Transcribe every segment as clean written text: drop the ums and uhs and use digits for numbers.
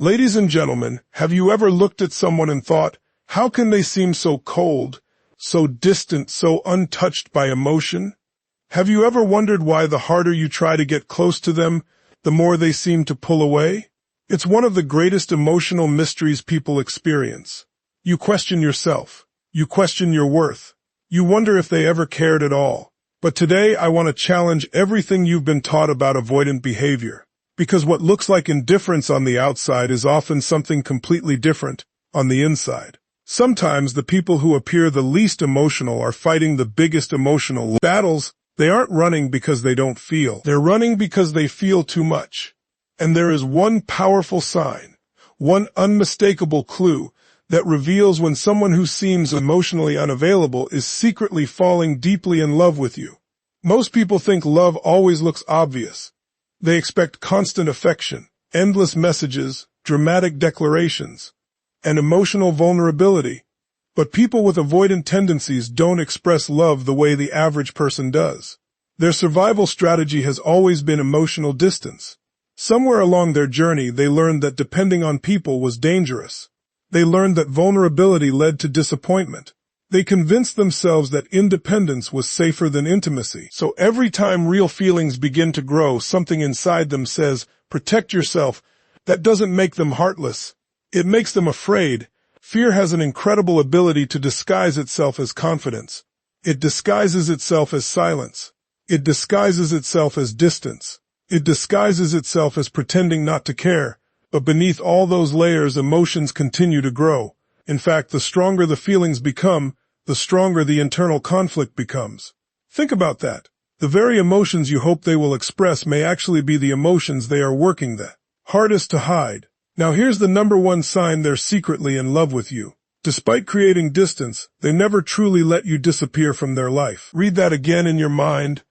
Ladies and gentlemen, have you ever looked at someone and thought, how can they seem so cold, so distant, so untouched by emotion? Have you ever wondered why the harder you try to get close to them, the more they seem to pull away? It's one of the greatest emotional mysteries people experience. You question yourself. You question your worth. You wonder if they ever cared at all. But today I want to challenge everything you've been taught about avoidant behavior. Because what looks like indifference on the outside is often something completely different on the inside. Sometimes the people who appear the least emotional are fighting the biggest emotional battles. They aren't running because they don't feel. They're running because they feel too much. And there is one powerful sign, one unmistakable clue that reveals when someone who seems emotionally unavailable is secretly falling deeply in love with you. Most people think love always looks obvious. They expect constant affection, endless messages, dramatic declarations, and emotional vulnerability. But people with avoidant tendencies don't express love the way the average person does. Their survival strategy has always been emotional distance. Somewhere along their journey, they learned that depending on people was dangerous. They learned that vulnerability led to disappointment. They convinced themselves that independence was safer than intimacy. So every time real feelings begin to grow, something inside them says, protect yourself. That doesn't make them heartless. It makes them afraid. Fear has an incredible ability to disguise itself as confidence. It disguises itself as silence. It disguises itself as distance. It disguises itself as pretending not to care. But beneath all those layers, emotions continue to grow. In fact, the stronger the feelings become, the stronger the internal conflict becomes. Think about that. The very emotions you hope they will express may actually be the emotions they are working the hardest to hide. Now here's the number one sign they're secretly in love with you. Despite creating distance, they never truly let you disappear from their life. Read that again in your mind.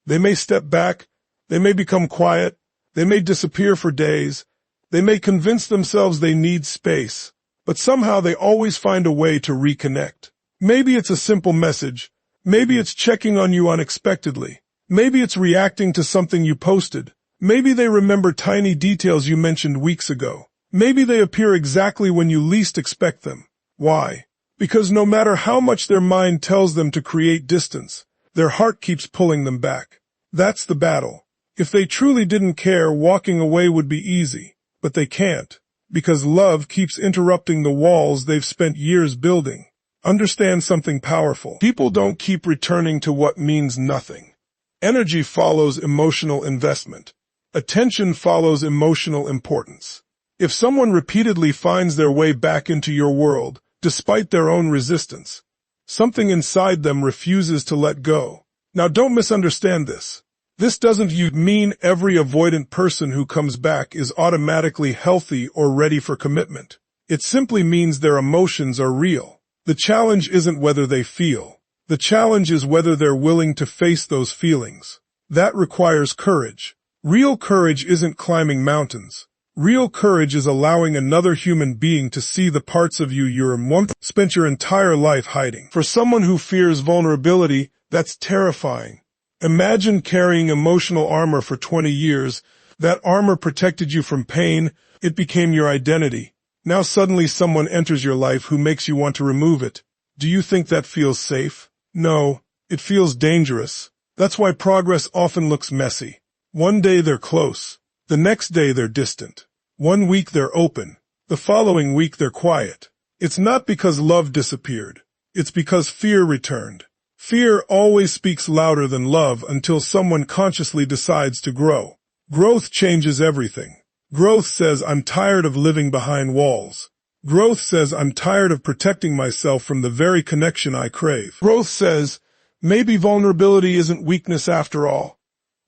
They may step back. They may become quiet. They may disappear for days. They may convince themselves they need space. But somehow they always find a way to reconnect. Maybe it's a simple message. Maybe it's checking on you unexpectedly. Maybe it's reacting to something you posted. Maybe they remember tiny details you mentioned weeks ago. Maybe they appear exactly when you least expect them. Why? Because no matter how much their mind tells them to create distance, their heart keeps pulling them back. That's the battle. If they truly didn't care, walking away would be easy. But they can't. Because love keeps interrupting the walls they've spent years building. Understand something powerful. People don't keep returning to what means nothing. Energy follows emotional investment. Attention follows emotional importance. If someone repeatedly finds their way back into your world, despite their own resistance, something inside them refuses to let go. Now don't misunderstand this. This doesn't mean every avoidant person who comes back is automatically healthy or ready for commitment. It simply means their emotions are real. The challenge isn't whether they feel. The challenge is whether they're willing to face those feelings. That requires courage. Real courage isn't climbing mountains. Real courage is allowing another human being to see the parts of you you've spent your entire life hiding. For someone who fears vulnerability, that's terrifying. Imagine carrying emotional armor for 20 years. That armor protected you from pain. It became your identity. Now suddenly someone enters your life who makes you want to remove it. Do you think that feels safe? No, it feels dangerous. That's why progress often looks messy. One day they're close. The next day they're distant. One week they're open. The following week they're quiet. It's not because love disappeared. It's because fear returned. Fear always speaks louder than love until someone consciously decides to grow. Growth changes everything. Growth says, I'm tired of living behind walls. Growth says, I'm tired of protecting myself from the very connection I crave. Growth says, maybe vulnerability isn't weakness after all.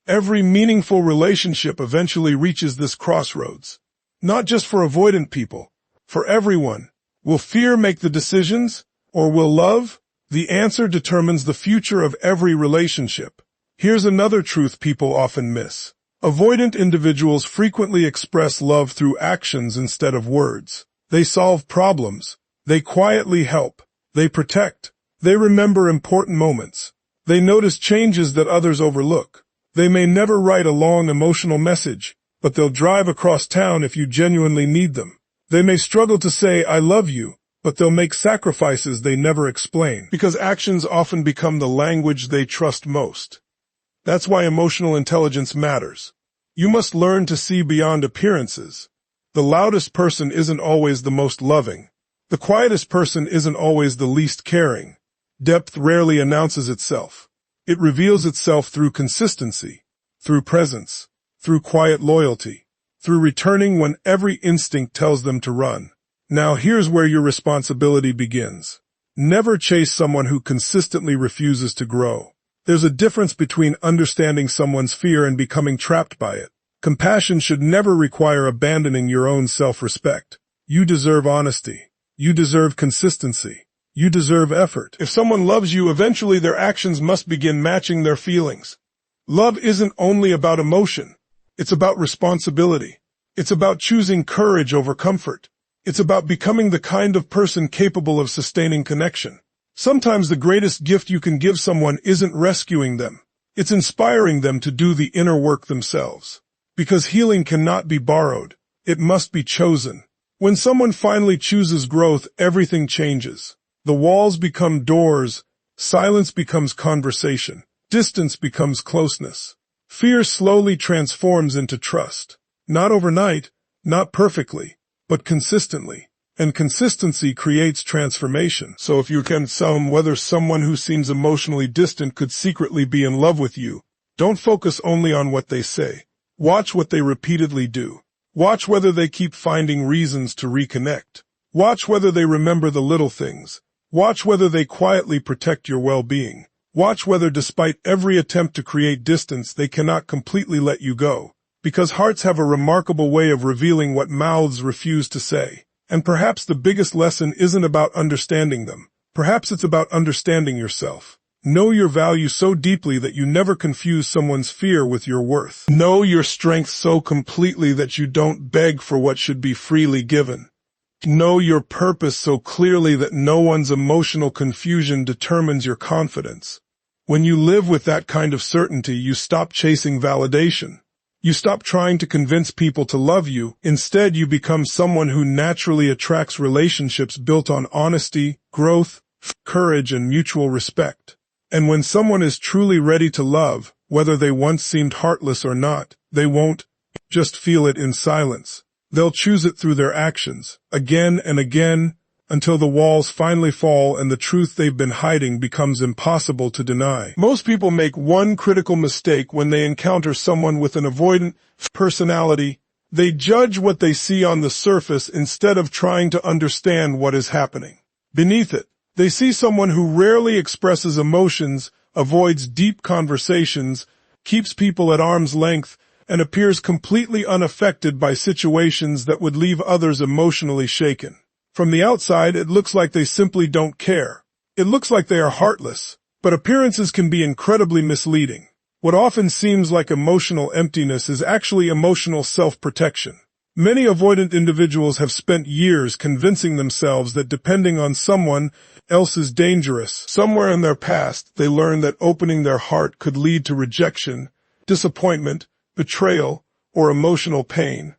Every meaningful relationship eventually reaches this crossroads. Not just for avoidant people, for everyone. Will fear make the decisions, or will love? The answer determines the future of every relationship. Here's another truth people often miss. Avoidant individuals frequently express love through actions instead of words. They solve problems. They quietly help. They protect. They remember important moments. They notice changes that others overlook. They may never write a long emotional message, but they'll drive across town if you genuinely need them. They may struggle to say, "I love you," but they'll make sacrifices they never explain, because actions often become the language they trust most. That's why emotional intelligence matters. You must learn to see beyond appearances. The loudest person isn't always the most loving. The quietest person isn't always the least caring. Depth rarely announces itself. It reveals itself through consistency, through presence, through quiet loyalty, through returning when every instinct tells them to run. Now here's where your responsibility begins. Never chase someone who consistently refuses to grow. There's a difference between understanding someone's fear and becoming trapped by it. Compassion should never require abandoning your own self-respect. You deserve honesty. You deserve consistency. You deserve effort. If someone loves you, eventually their actions must begin matching their feelings. Love isn't only about emotion. It's about responsibility. It's about choosing courage over comfort. It's about becoming the kind of person capable of sustaining connection. Sometimes the greatest gift you can give someone isn't rescuing them. It's inspiring them to do the inner work themselves. Because healing cannot be borrowed. It must be chosen. When someone finally chooses growth, everything changes. The walls become doors, silence becomes conversation, distance becomes closeness. Fear slowly transforms into trust. Not overnight, not perfectly, but consistently. And consistency creates transformation. So if you can whether someone who seems emotionally distant could secretly be in love with you, don't focus only on what they say. Watch what they repeatedly do. Watch whether they keep finding reasons to reconnect. Watch whether they remember the little things. Watch whether they quietly protect your well-being. Watch whether despite every attempt to create distance, they cannot completely let you go. Because hearts have a remarkable way of revealing what mouths refuse to say. And perhaps the biggest lesson isn't about understanding them. Perhaps it's about understanding yourself. Know your value so deeply that you never confuse someone's fear with your worth. Know your strength so completely that you don't beg for what should be freely given. Know your purpose so clearly that no one's emotional confusion determines your confidence. When you live with that kind of certainty, you stop chasing validation. You stop trying to convince people to love you. Instead, you become someone who naturally attracts relationships built on honesty, growth, courage, and mutual respect. And when someone is truly ready to love, whether they once seemed heartless or not, they won't just feel it in silence. They'll choose it through their actions, again and again, until the walls finally fall and the truth they've been hiding becomes impossible to deny. Most people make one critical mistake when they encounter someone with an avoidant personality. They judge what they see on the surface instead of trying to understand what is happening beneath it. They see someone who rarely expresses emotions, avoids deep conversations, keeps people at arm's length, and appears completely unaffected by situations that would leave others emotionally shaken. From the outside, it looks like they simply don't care. It looks like they are heartless, but appearances can be incredibly misleading. What often seems like emotional emptiness is actually emotional self-protection. Many avoidant individuals have spent years convincing themselves that depending on someone else is dangerous. Somewhere in their past, they learned that opening their heart could lead to rejection, disappointment, betrayal, or emotional pain.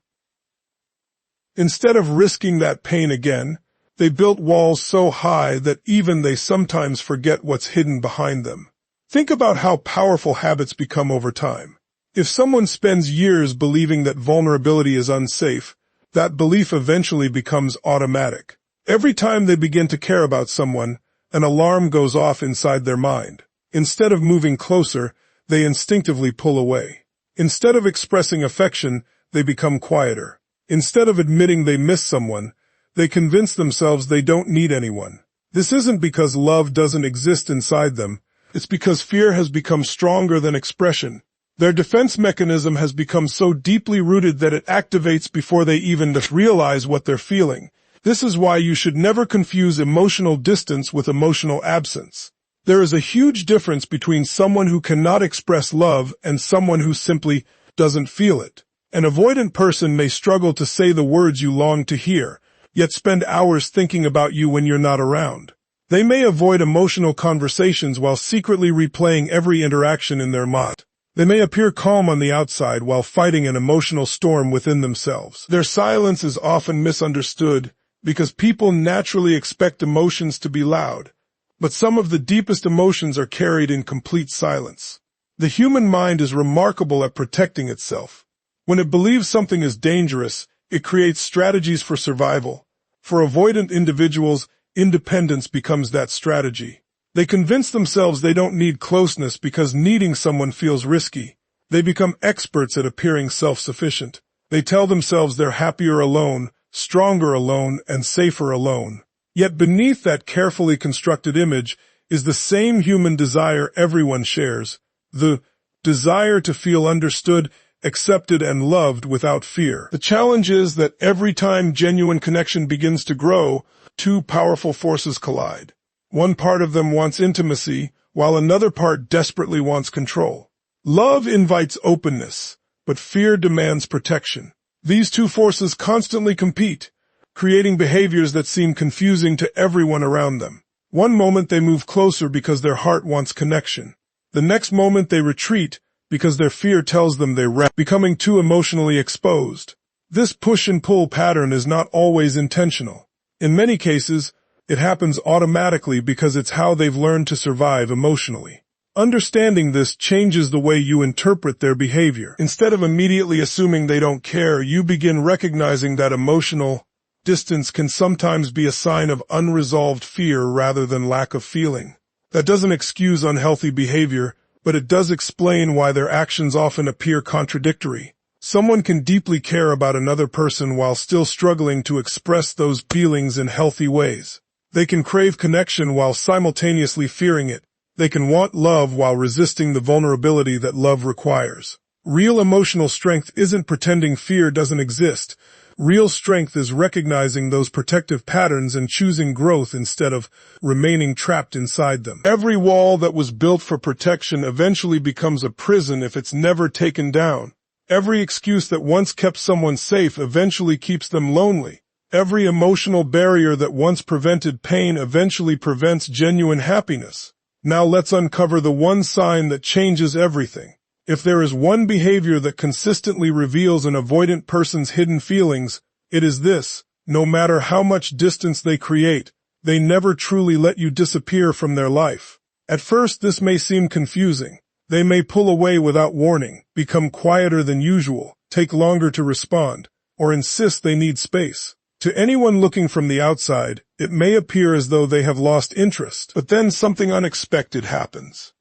Instead of risking that pain again, they built walls so high that even they sometimes forget what's hidden behind them. Think about how powerful habits become over time. If someone spends years believing that vulnerability is unsafe, that belief eventually becomes automatic. Every time they begin to care about someone, an alarm goes off inside their mind. Instead of moving closer, they instinctively pull away. Instead of expressing affection, they become quieter. Instead of admitting they miss someone, they convince themselves they don't need anyone. This isn't because love doesn't exist inside them. It's because fear has become stronger than expression. Their defense mechanism has become so deeply rooted that it activates before they even realize what they're feeling. This is why you should never confuse emotional distance with emotional absence. There is a huge difference between someone who cannot express love and someone who simply doesn't feel it. An avoidant person may struggle to say the words you long to hear, yet spend hours thinking about you when you're not around. They may avoid emotional conversations while secretly replaying every interaction in their mind. They may appear calm on the outside while fighting an emotional storm within themselves. Their silence is often misunderstood because people naturally expect emotions to be loud, but some of the deepest emotions are carried in complete silence. The human mind is remarkable at protecting itself. When it believes something is dangerous, it creates strategies for survival. For avoidant individuals, independence becomes that strategy. They convince themselves they don't need closeness because needing someone feels risky. They become experts at appearing self-sufficient. They tell themselves they're happier alone, stronger alone, and safer alone. Yet beneath that carefully constructed image is the same human desire everyone shares, the desire to feel understood, accepted, and loved without fear. The challenge is that every time genuine connection begins to grow, two powerful forces collide. One part of them wants intimacy, while another part desperately wants control. Love invites openness, but fear demands protection. These two forces constantly compete, creating behaviors that seem confusing to everyone around them. One moment they move closer because their heart wants connection. The next moment they retreat because their fear tells them they're becoming too emotionally exposed. This push and pull pattern is not always intentional. In many cases, it happens automatically because it's how they've learned to survive emotionally. Understanding this changes the way you interpret their behavior. Instead of immediately assuming they don't care, you begin recognizing that emotional distance can sometimes be a sign of unresolved fear rather than lack of feeling. That doesn't excuse unhealthy behavior, but it does explain why their actions often appear contradictory. Someone can deeply care about another person while still struggling to express those feelings in healthy ways. They can crave connection while simultaneously fearing it. They can want love while resisting the vulnerability that love requires. Real emotional strength isn't pretending fear doesn't exist. Real strength is recognizing those protective patterns and choosing growth instead of remaining trapped inside them. Every wall that was built for protection eventually becomes a prison if it's never taken down. Every excuse that once kept someone safe eventually keeps them lonely. Every emotional barrier that once prevented pain eventually prevents genuine happiness. Now let's uncover the one sign that changes everything. If there is one behavior that consistently reveals an avoidant person's hidden feelings, it is this: no matter how much distance they create, they never truly let you disappear from their life. At first, this may seem confusing. They may pull away without warning, become quieter than usual, take longer to respond, or insist they need space. To anyone looking from the outside, it may appear as though they have lost interest, but then something unexpected happens.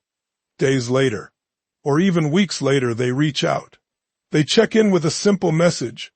Days later, or even weeks later, they reach out. They check in with a simple message.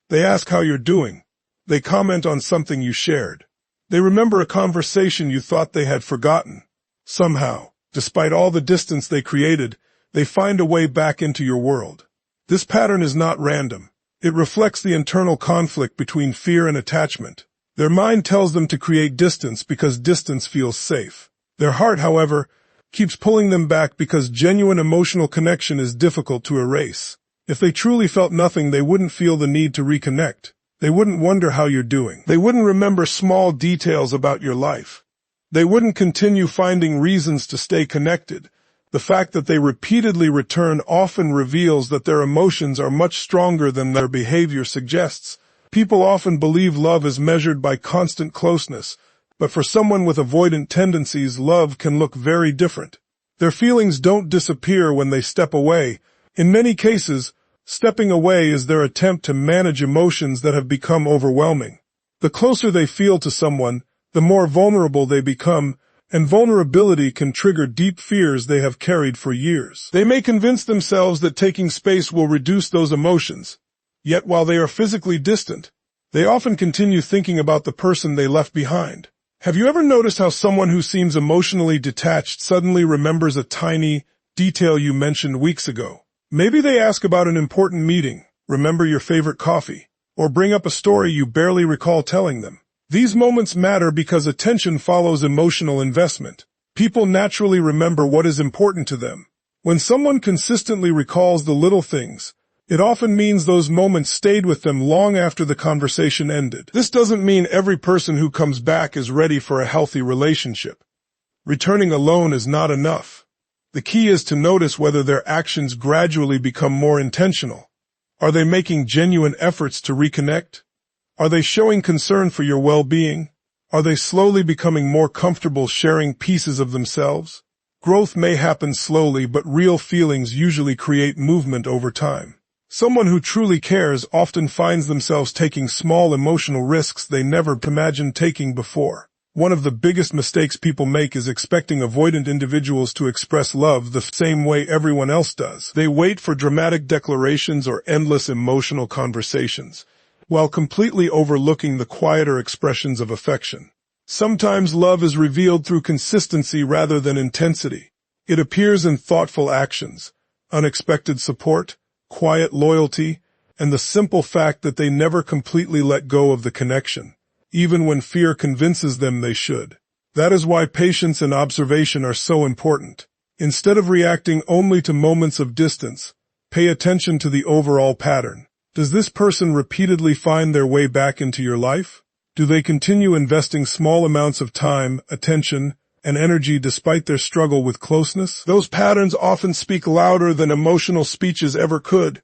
They ask how you're doing. They comment on something you shared. They remember a conversation you thought they had forgotten. Somehow, despite all the distance they created, they find a way back into your world. This pattern is not random. It reflects the internal conflict between fear and attachment. Their mind tells them to create distance because distance feels safe. Their heart, however, keeps pulling them back because genuine emotional connection is difficult to erase. If they truly felt nothing, they wouldn't feel the need to reconnect. They wouldn't wonder how you're doing. They wouldn't remember small details about your life. They wouldn't continue finding reasons to stay connected. The fact that they repeatedly return often reveals that their emotions are much stronger than their behavior suggests. People often believe love is measured by constant closeness, but for someone with avoidant tendencies, love can look very different. Their feelings don't disappear when they step away. In many cases, stepping away is their attempt to manage emotions that have become overwhelming. The closer they feel to someone, the more vulnerable they become, and vulnerability can trigger deep fears they have carried for years. They may convince themselves that taking space will reduce those emotions, yet while they are physically distant, they often continue thinking about the person they left behind. Have you ever noticed how someone who seems emotionally detached suddenly remembers a tiny detail you mentioned weeks ago? Maybe they ask about an important meeting, remember your favorite coffee, or bring up a story you barely recall telling them. These moments matter because attention follows emotional investment. People naturally remember what is important to them. When someone consistently recalls the little things, it often means those moments stayed with them long after the conversation ended. This doesn't mean every person who comes back is ready for a healthy relationship. Returning alone is not enough. The key is to notice whether their actions gradually become more intentional. Are they making genuine efforts to reconnect? Are they showing concern for your well-being? Are they slowly becoming more comfortable sharing pieces of themselves? Growth may happen slowly, but real feelings usually create movement over time. Someone who truly cares often finds themselves taking small emotional risks they never imagined taking before. One of the biggest mistakes people make is expecting avoidant individuals to express love the same way everyone else does. They wait for dramatic declarations or endless emotional conversations, while completely overlooking the quieter expressions of affection. Sometimes love is revealed through consistency rather than intensity. It appears in thoughtful actions, unexpected support, quiet loyalty, and the simple fact that they never completely let go of the connection, even when fear convinces them they should. That is why patience and observation are so important. Instead of reacting only to moments of distance, pay attention to the overall pattern. Does this person repeatedly find their way back into your life? Do they continue investing small amounts of time, attention, and energy despite their struggle with closeness? Those patterns often speak louder than emotional speeches ever could.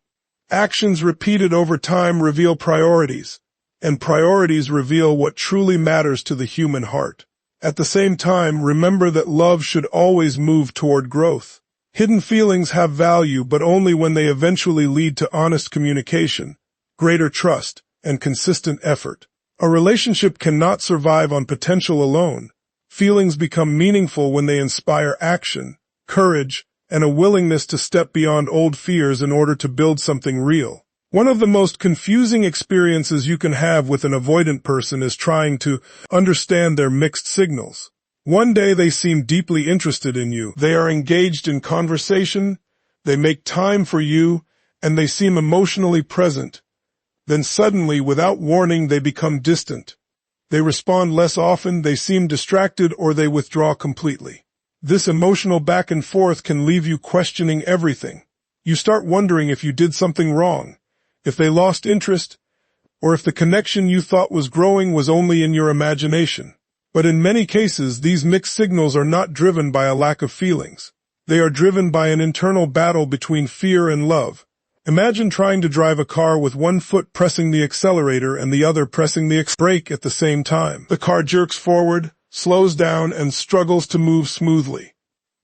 Actions repeated over time reveal priorities, and priorities reveal what truly matters to the human heart. At the same time, remember that love should always move toward growth. Hidden feelings have value, but only when they eventually lead to honest communication, greater trust, and consistent effort. A relationship cannot survive on potential alone. Feelings become meaningful when they inspire action, courage, and a willingness to step beyond old fears in order to build something real. One of the most confusing experiences you can have with an avoidant person is trying to understand their mixed signals. One day they seem deeply interested in you. They are engaged in conversation, they make time for you, and they seem emotionally present. Then suddenly, without warning, they become distant. They respond less often, they seem distracted, or they withdraw completely. This emotional back and forth can leave you questioning everything. You start wondering if you did something wrong, if they lost interest, or if the connection you thought was growing was only in your imagination. But in many cases, these mixed signals are not driven by a lack of feelings. They are driven by an internal battle between fear and love. Imagine trying to drive a car with one foot pressing the accelerator and the other pressing the brake at the same time. The car jerks forward, slows down, and struggles to move smoothly.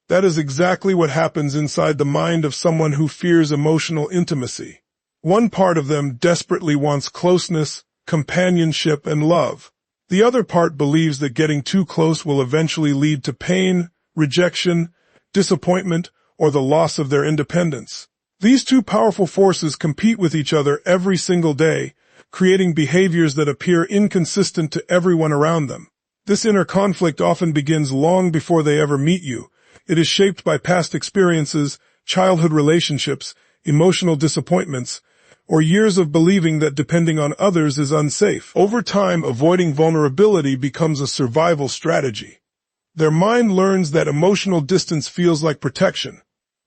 That is exactly what happens inside the mind of someone who fears emotional intimacy. One part of them desperately wants closeness, companionship, and love. The other part believes that getting too close will eventually lead to pain, rejection, disappointment, or the loss of their independence. These two powerful forces compete with each other every single day, creating behaviors that appear inconsistent to everyone around them. This inner conflict often begins long before they ever meet you. It is shaped by past experiences, childhood relationships, emotional disappointments, or years of believing that depending on others is unsafe. Over time, avoiding vulnerability becomes a survival strategy. Their mind learns that emotional distance feels like protection.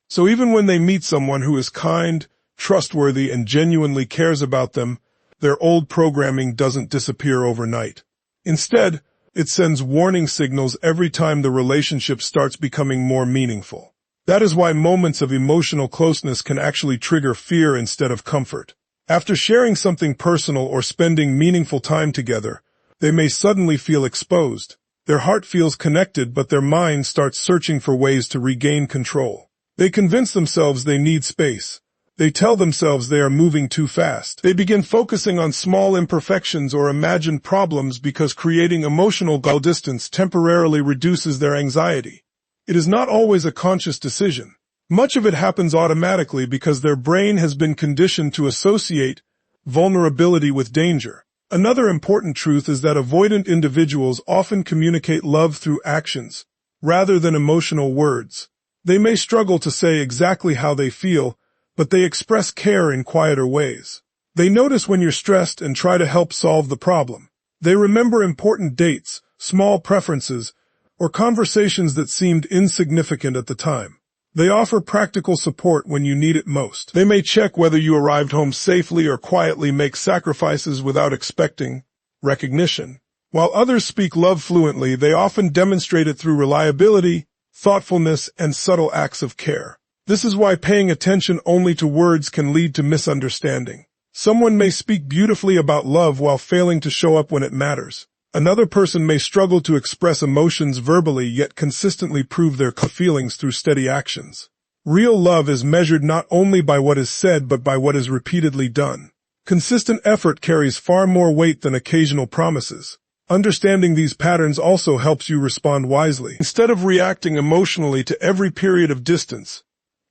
So even when they meet someone who is kind, trustworthy, and genuinely cares about them, their old programming doesn't disappear overnight. Instead, it sends warning signals every time the relationship starts becoming more meaningful. That is why moments of emotional closeness can actually trigger fear instead of comfort. After sharing something personal or spending meaningful time together, they may suddenly feel exposed. Their heart feels connected, but their mind starts searching for ways to regain control. They convince themselves they need space. They tell themselves they are moving too fast. They begin focusing on small imperfections or imagined problems because creating emotional distance temporarily reduces their anxiety. It is not always a conscious decision. Much of it happens automatically because their brain has been conditioned to associate vulnerability with danger. Another important truth is that avoidant individuals often communicate love through actions, rather than emotional words. They may struggle to say exactly how they feel, but they express care in quieter ways. They notice when you're stressed and try to help solve the problem. They remember important dates, small preferences, or conversations that seemed insignificant at the time. They offer practical support when you need it most. They may check whether you arrived home safely or quietly make sacrifices without expecting recognition. While others speak love fluently, they often demonstrate it through reliability, thoughtfulness, and subtle acts of care. This is why paying attention only to words can lead to misunderstanding. Someone may speak beautifully about love while failing to show up when it matters. Another person may struggle to express emotions verbally yet consistently prove their feelings through steady actions. Real love is measured not only by what is said but by what is repeatedly done. Consistent effort carries far more weight than occasional promises. Understanding these patterns also helps you respond wisely. Instead of reacting emotionally to every period of distance,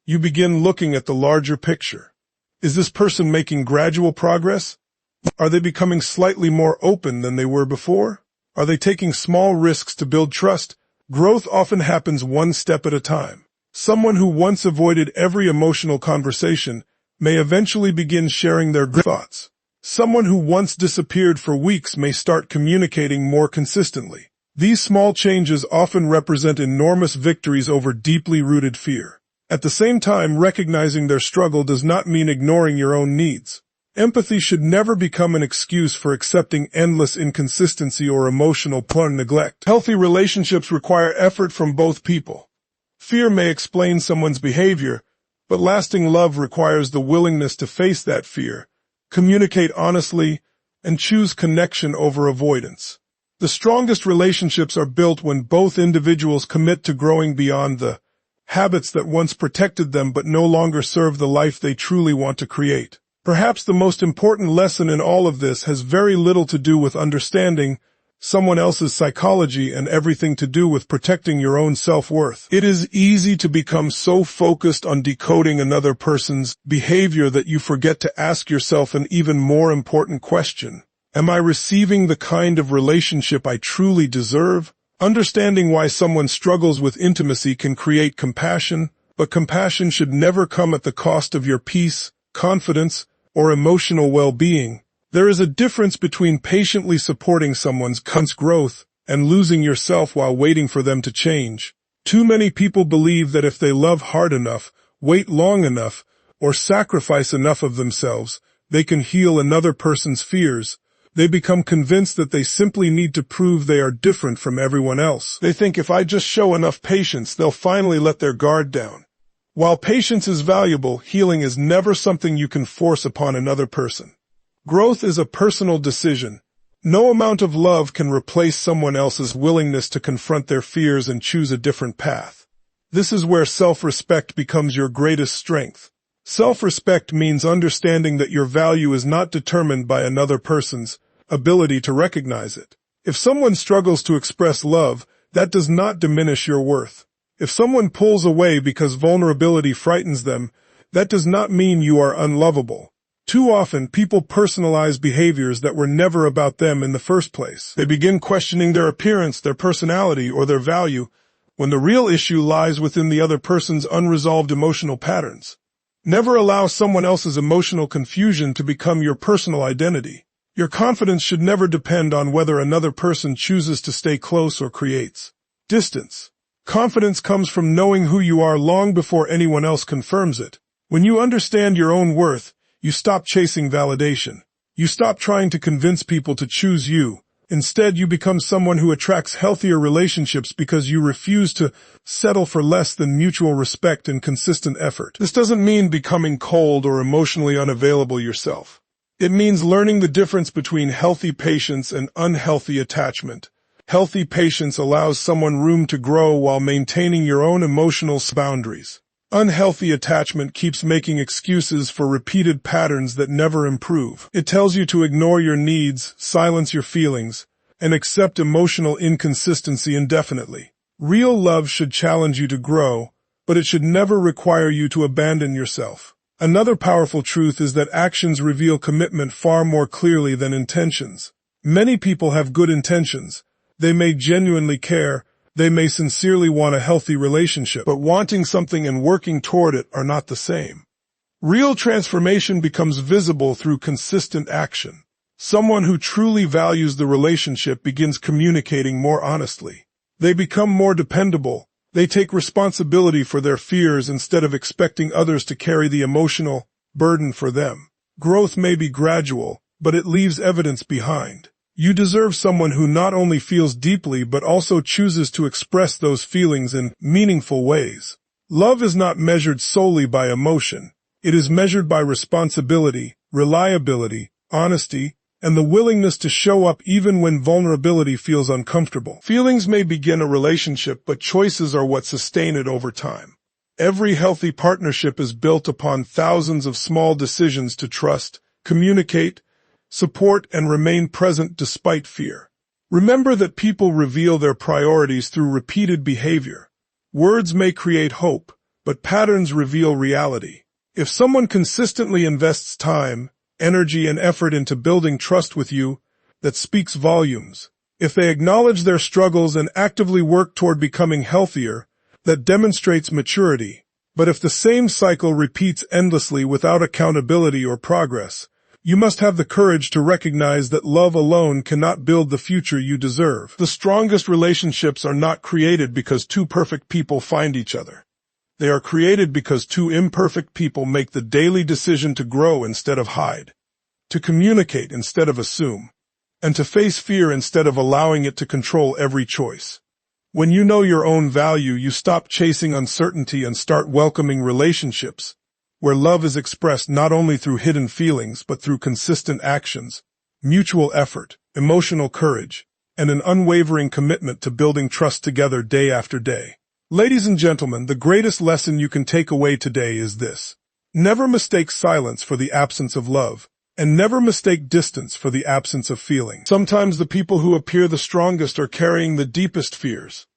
you begin looking at the larger picture. Is this person making gradual progress? Are they becoming slightly more open than they were before? Are they taking small risks to build trust? Growth often happens one step at a time. Someone who once avoided every emotional conversation may eventually begin sharing their thoughts. Someone who once disappeared for weeks may start communicating more consistently. These small changes often represent enormous victories over deeply rooted fear. At the same time, recognizing their struggle does not mean ignoring your own needs. Empathy should never become an excuse for accepting endless inconsistency or emotional neglect. Healthy relationships require effort from both people. Fear may explain someone's behavior, but lasting love requires the willingness to face that fear, communicate honestly, and choose connection over avoidance. The strongest relationships are built when both individuals commit to growing beyond the habits that once protected them but no longer serve the life they truly want to create. Perhaps the most important lesson in all of this has very little to do with understanding someone else's psychology and everything to do with protecting your own self-worth. It is easy to become so focused on decoding another person's behavior that you forget to ask yourself an even more important question. Am I receiving the kind of relationship I truly deserve? Understanding why someone struggles with intimacy can create compassion, but compassion should never come at the cost of your peace, confidence, or emotional well-being. There is a difference between patiently supporting someone's growth and losing yourself while waiting for them to change. Too many people believe that if they love hard enough, wait long enough, or sacrifice enough of themselves, they can heal another person's fears. They become convinced that they simply need to prove they are different from everyone else. They think if I just show enough patience, they'll finally let their guard down. While patience is valuable, healing is never something you can force upon another person. Growth is a personal decision. No amount of love can replace someone else's willingness to confront their fears and choose a different path. This is where self-respect becomes your greatest strength. Self-respect means understanding that your value is not determined by another person's ability to recognize it. If someone struggles to express love, that does not diminish your worth. If someone pulls away because vulnerability frightens them, that does not mean you are unlovable. Too often, people personalize behaviors that were never about them in the first place. They begin questioning their appearance, their personality, or their value, when the real issue lies within the other person's unresolved emotional patterns. Never allow someone else's emotional confusion to become your personal identity. Your confidence should never depend on whether another person chooses to stay close or creates distance. Confidence comes from knowing who you are long before anyone else confirms it. When you understand your own worth, you stop chasing validation. You stop trying to convince people to choose you. Instead, you become someone who attracts healthier relationships because you refuse to settle for less than mutual respect and consistent effort. This doesn't mean becoming cold or emotionally unavailable yourself. It means learning the difference between healthy patience and unhealthy attachment. Healthy patience allows someone room to grow while maintaining your own emotional boundaries. Unhealthy attachment keeps making excuses for repeated patterns that never improve. It tells you to ignore your needs, silence your feelings, and accept emotional inconsistency indefinitely. Real love should challenge you to grow, but it should never require you to abandon yourself. Another powerful truth is that actions reveal commitment far more clearly than intentions. Many people have good intentions. They may genuinely care. They may sincerely want a healthy relationship, but wanting something and working toward it are not the same. Real transformation becomes visible through consistent action. Someone who truly values the relationship begins communicating more honestly. They become more dependable. They take responsibility for their fears instead of expecting others to carry the emotional burden for them. Growth may be gradual, but it leaves evidence behind. You deserve someone who not only feels deeply but also chooses to express those feelings in meaningful ways. Love is not measured solely by emotion. It is measured by responsibility, reliability, honesty, and the willingness to show up even when vulnerability feels uncomfortable. Feelings may begin a relationship, but choices are what sustain it over time. Every healthy partnership is built upon thousands of small decisions to trust, communicate, support, and remain present despite fear. Remember that people reveal their priorities through repeated behavior. Words may create hope, but patterns reveal reality. If someone consistently invests time, energy, and effort into building trust with you, that speaks volumes. If they acknowledge their struggles and actively work toward becoming healthier, that demonstrates maturity. But if the same cycle repeats endlessly without accountability or progress, you must have the courage to recognize that love alone cannot build the future you deserve. The strongest relationships are not created because two perfect people find each other. They are created because two imperfect people make the daily decision to grow instead of hide, to communicate instead of assume, and to face fear instead of allowing it to control every choice. When you know your own value, you stop chasing uncertainty and start welcoming relationships, where love is expressed not only through hidden feelings but through consistent actions, mutual effort, emotional courage, and an unwavering commitment to building trust together day after day. Ladies and gentlemen, the greatest lesson you can take away today is this. Never mistake silence for the absence of love, and never mistake distance for the absence of feeling. Sometimes the people who appear the strongest are carrying the deepest fears.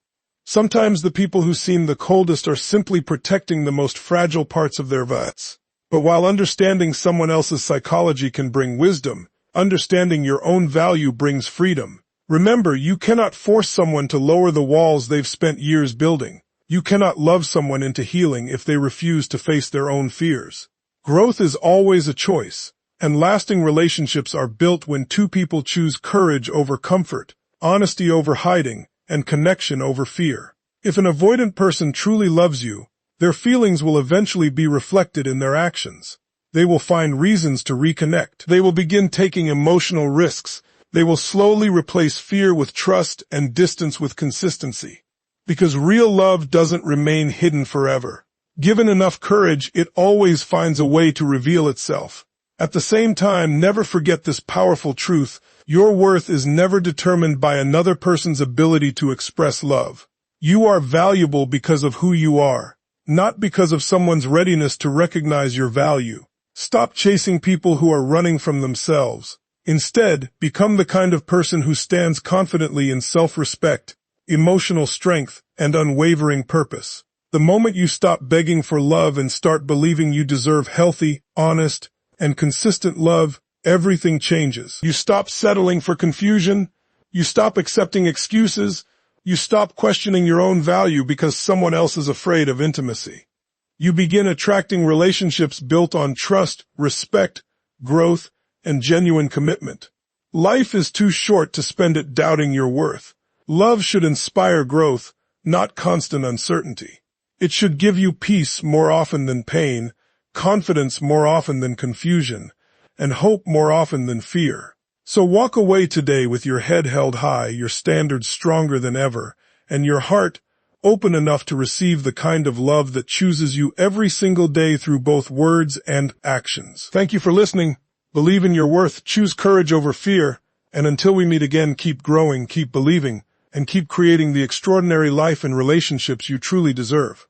Sometimes the people who seem the coldest are simply protecting the most fragile parts of their vets. But while understanding someone else's psychology can bring wisdom, understanding your own value brings freedom. Remember, you cannot force someone to lower the walls they've spent years building. You cannot love someone into healing if they refuse to face their own fears. Growth is always a choice, and lasting relationships are built when two people choose courage over comfort, honesty over hiding, and connection over fear. If an avoidant person truly loves you, their feelings will eventually be reflected in their actions. They will find reasons to reconnect. They will begin taking emotional risks. They will slowly replace fear with trust and distance with consistency. Because real love doesn't remain hidden forever. Given enough courage, it always finds a way to reveal itself. At the same time, never forget this powerful truth. Your worth is never determined by another person's ability to express love. You are valuable because of who you are, not because of someone's readiness to recognize your value. Stop chasing people who are running from themselves. Instead, become the kind of person who stands confidently in self-respect, emotional strength, and unwavering purpose. The moment you stop begging for love and start believing you deserve healthy, honest, and consistent love, everything changes. You stop settling for confusion. You stop accepting excuses. You stop questioning your own value because someone else is afraid of intimacy. You begin attracting relationships built on trust, respect, growth, and genuine commitment. Life is too short to spend it doubting your worth. Love should inspire growth, not constant uncertainty. It should give you peace more often than pain, confidence more often than confusion, and hope more often than fear. So walk away today with your head held high, your standards stronger than ever, and your heart open enough to receive the kind of love that chooses you every single day through both words and actions. Thank you for listening. Believe in your worth, choose courage over fear, and until we meet again, keep growing, keep believing, and keep creating the extraordinary life and relationships you truly deserve.